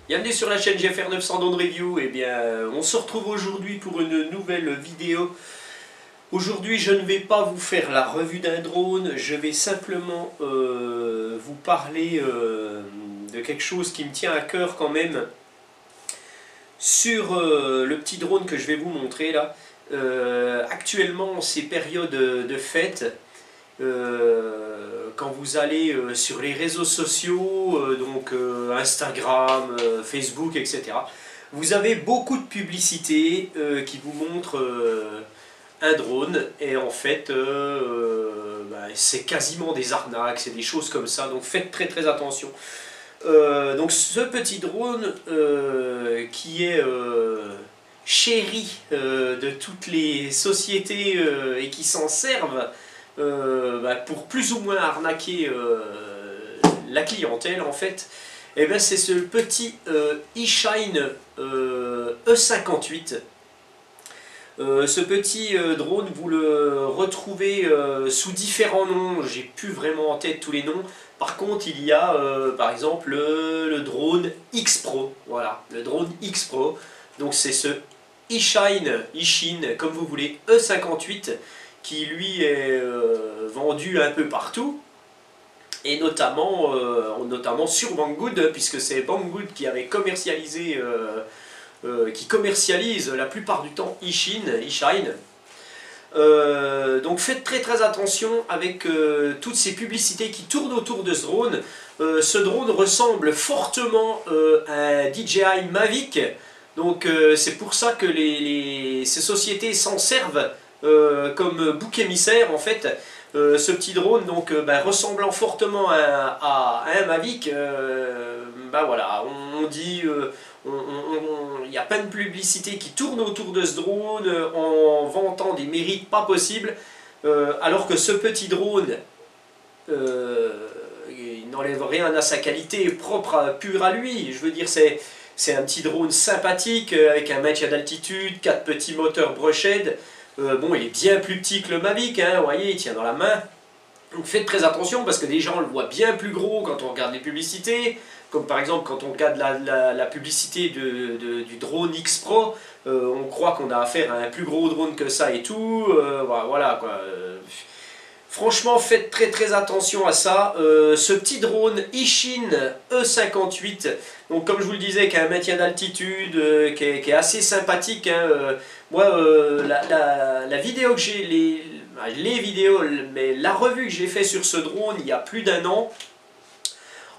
Bienvenue sur la chaîne GFR 900 Drone Review. Eh bien, on se retrouve aujourd'hui pour une nouvelle vidéo. Aujourd'hui, je ne vais pas vous faire la revue d'un drone, je vais simplement vous parler de quelque chose qui me tient à cœur quand même sur le petit drone que je vais vous montrer là. Actuellement, en ces périodes de fête, quand vous allez sur les réseaux sociaux, donc Instagram, Facebook, etc., vous avez beaucoup de publicités qui vous montrent un drone, et en fait c'est quasiment des arnaques, c'est des choses comme ça, donc faites très très attention. Donc ce petit drone qui est chéri de toutes les sociétés et qui s'en servent pour plus ou moins arnaquer la clientèle en fait, et bien c'est ce petit eShine E58. Ce petit drone, vous le retrouvez sous différents noms, j'ai plus vraiment en tête tous les noms. Par contre, il y a par exemple le drone X Pro, voilà, le drone X Pro. Donc c'est ce eShine, comme vous voulez, E58, qui lui est vendu un peu partout, et notamment sur Banggood, puisque c'est Banggood qui avait commercialisé, qui commercialise la plupart du temps eShine. Donc faites très très attention avec toutes ces publicités qui tournent autour de ce drone. Ce drone ressemble fortement à un DJI Mavic, donc c'est pour ça que ces sociétés s'en servent comme bouc émissaire en fait. Ce petit drone, donc ressemblant fortement à un Mavic, voilà, on dit, il y a plein de publicités qui tournent autour de ce drone en vantant des mérites pas possibles, alors que ce petit drone, il n'enlève rien à sa qualité propre, pure à lui. Je veux dire, c'est un petit drone sympathique avec un maintien d'altitude, 4 petits moteurs Brushhead. Bon, il est bien plus petit que le Mavic, hein, vous voyez, il tient dans la main. Donc faites très attention parce que déjà on le voit bien plus gros quand on regarde les publicités. Comme par exemple quand on regarde la publicité du drone X Pro, on croit qu'on a affaire à un plus gros drone que ça et tout. Voilà quoi. Franchement, faites très très attention à ça. Ce petit drone eShine E58, donc comme je vous le disais, qui a un maintien d'altitude, qui est assez sympathique. Hein, moi, la vidéo que j'ai, les vidéos, mais la revue que j'ai fait sur ce drone il y a plus d'un an,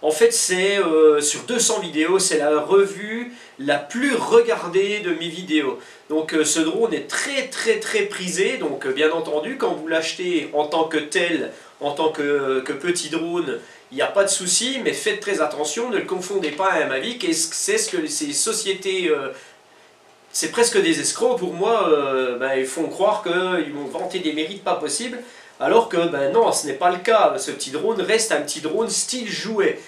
en fait c'est sur 200 vidéos, c'est la revue la plus regardée de mes vidéos. Donc ce drone est très très très prisé, donc bien entendu quand vous l'achetez en tant que tel, en tant que petit drone, il n'y a pas de souci, mais faites très attention, ne le confondez pas à un Mavic, et c'est ce que ces sociétés, c'est presque des escrocs pour moi, ils font croire qu'ils vont vanter des mérites pas possibles, alors que non, ce n'est pas le cas. Ce petit drone reste un petit drone style jouet.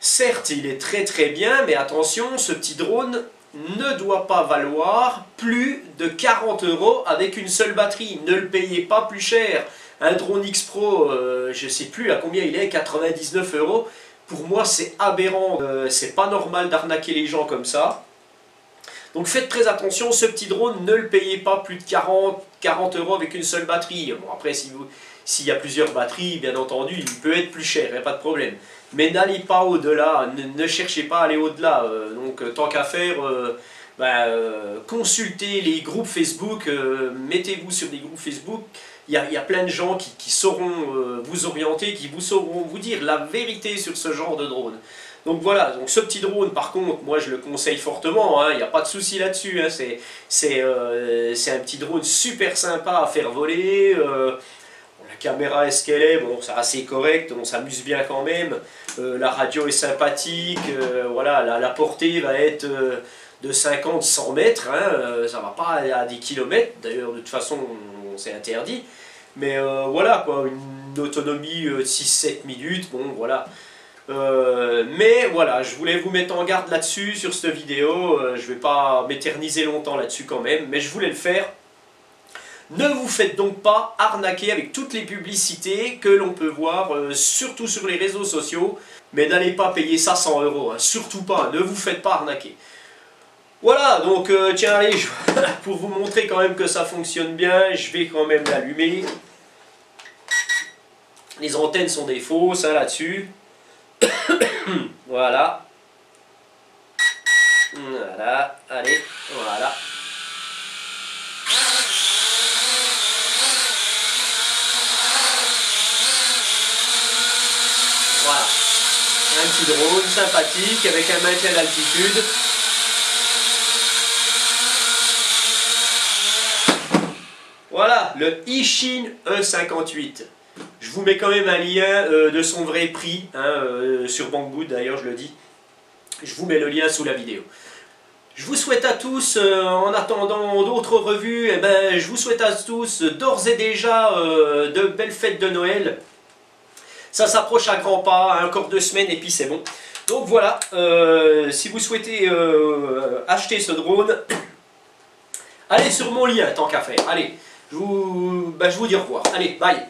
Certes, il est très très bien, mais attention, ce petit drone ne doit pas valoir plus de 40 € avec une seule batterie. Ne le payez pas plus cher. Un drone X Pro, je ne sais plus à combien il est, 99 €. Pour moi, c'est aberrant. C'est pas normal d'arnaquer les gens comme ça. Donc faites très attention, ce petit drone, ne le payez pas plus de 40 € avec une seule batterie. Bon, après, s'il y a plusieurs batteries, bien entendu, il peut être plus cher, il n'y a pas de problème. Mais n'allez pas au-delà, ne cherchez pas à aller au-delà. Donc tant qu'à faire, consultez les groupes Facebook, mettez-vous sur des groupes Facebook. Il y a plein de gens qui sauront vous orienter, qui sauront vous dire la vérité sur ce genre de drone. Donc voilà, donc ce petit drone par contre, moi je le conseille fortement, il n'y a pas de souci là-dessus, hein, c'est un petit drone super sympa à faire voler. La caméra est ce qu'elle est, bon c'est assez correct, on s'amuse bien quand même, la radio est sympathique, voilà, la portée va être de 50-100 mètres, hein, ça va pas à des kilomètres, d'ailleurs de toute façon c'est interdit, mais voilà quoi, une autonomie de 6-7 minutes, bon voilà. Mais voilà, je voulais vous mettre en garde là-dessus, sur cette vidéo, je ne vais pas m'éterniser longtemps là-dessus quand même, mais je voulais le faire. Ne vous faites donc pas arnaquer avec toutes les publicités que l'on peut voir, surtout sur les réseaux sociaux. Mais n'allez pas payer ça 100 €, hein, surtout pas, ne vous faites pas arnaquer. Voilà, donc tiens, allez, pour vous montrer quand même que ça fonctionne bien, je vais quand même l'allumer. Les antennes sont des fausses, hein, là-dessus. Voilà. Voilà, allez, voilà. Voilà. Un petit drone sympathique avec un maintien d'altitude. Voilà, le Ishin E58. Je vous mets quand même un lien de son vrai prix, hein, sur Banggood d'ailleurs, je le dis. Je vous mets le lien sous la vidéo. Je vous souhaite à tous, en attendant d'autres revues, eh ben, je vous souhaite à tous d'ores et déjà de belles fêtes de Noël. Ça s'approche à grands pas, hein, encore 2 semaines et puis c'est bon. Donc voilà, si vous souhaitez acheter ce drone, allez sur mon lien tant qu'à faire. Allez, je vous dis au revoir. Allez, bye.